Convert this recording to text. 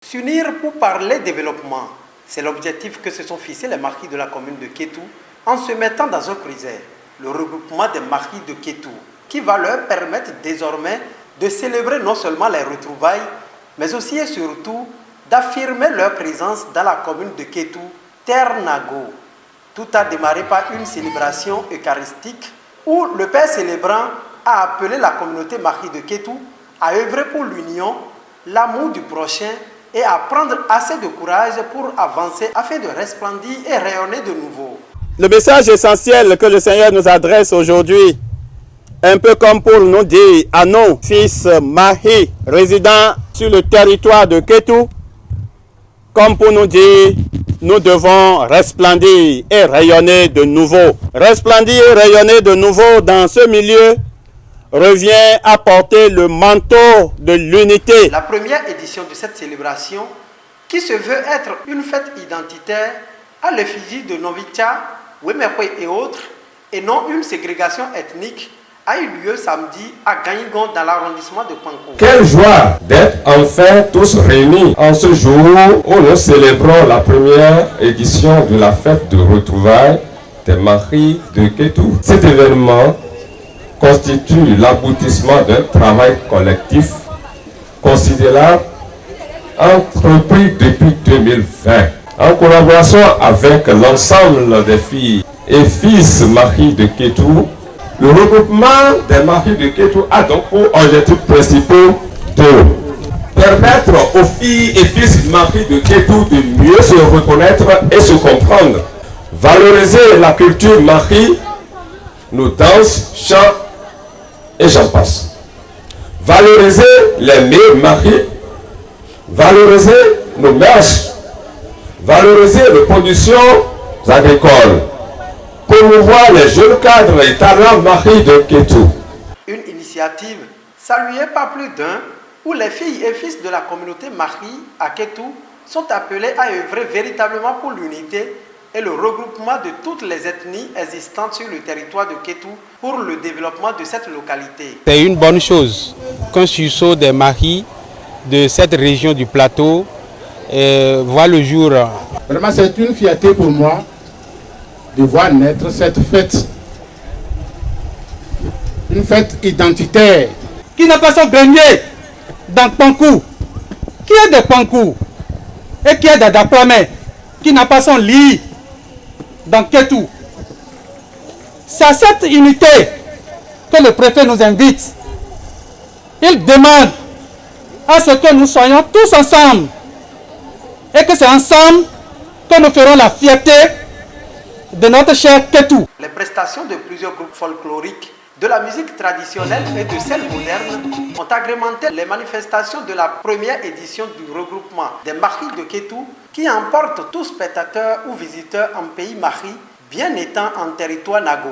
S'unir pour parler développement, c'est l'objectif que se sont fixés les marquis de la commune de Kétou en se mettant dans un creuset, le regroupement des marquis de Kétou, qui va leur permettre désormais de célébrer non seulement les retrouvailles, mais aussi et surtout d'affirmer leur présence dans la commune de Kétou, terre Nago. Tout a démarré par une célébration eucharistique où le père célébrant a appelé la communauté marquis de Kétou à œuvrer pour l'union, l'amour du prochain et à prendre assez de courage pour avancer afin de resplendir et rayonner de nouveau. Le message essentiel que le Seigneur nous adresse aujourd'hui, un peu comme pour nous dire à nos fils Mahi résidant sur le territoire de Kétou, comme pour nous dire, nous devons resplendir et rayonner de nouveau. Resplendir et rayonner de nouveau dans ce milieu revient à porter le manteau de l'unité. La première édition de cette célébration, qui se veut être une fête identitaire à l'effigie de Novicha, Wemekwe et autres, et non une ségrégation ethnique, a eu lieu samedi à Gaïgon dans l'arrondissement de Pankou. Quelle joie d'être enfin tous réunis en ce jour où nous célébrons la première édition de la fête de retrouvailles des marquis de Kétou. Cet événement constitue l'aboutissement d'un travail collectif considérable entrepris depuis 2020 en collaboration avec l'ensemble des filles et fils marquis de Kétou. Le regroupement des marquis de Kétou a donc pour objectif principal de permettre aux filles et fils marquis de Kétou de mieux se reconnaître et se comprendre, valoriser la culture marquis, nos danses, chants et j'en passe. Valoriser les meilleurs marquis, valoriser nos mœurs, valoriser les productions agricoles, promouvoir les jeunes cadres et talents marquis de Kétou. Une initiative saluée par plus d'un, où les filles et fils de la communauté marquis à Kétou sont appelés à œuvrer véritablement pour l'unité et le regroupement de toutes les ethnies existantes sur le territoire de Kétou pour le développement de cette localité. C'est une bonne chose qu'un sursaut des marquis de cette région du plateau voit le jour. Vraiment, c'est une fierté pour moi de voir naître cette fête. Une fête identitaire. Qui n'a pas son grenier dans Pankou? Qui est de Pankou? Et qui est d'Adaplamé? Qui n'a pas son lit dans Kétou? C'est à cette unité que le préfet nous invite. Il demande à ce que nous soyons tous ensemble. Et que c'est ensemble que nous ferons la fierté de notre cher Kétou. Les prestations de plusieurs groupes folkloriques, de la musique traditionnelle et de celle moderne ont agrémenté les manifestations de la première édition du regroupement des marquis de Kétou qui emporte tout spectateur ou visiteur en pays marquis bien étant en territoire Nago.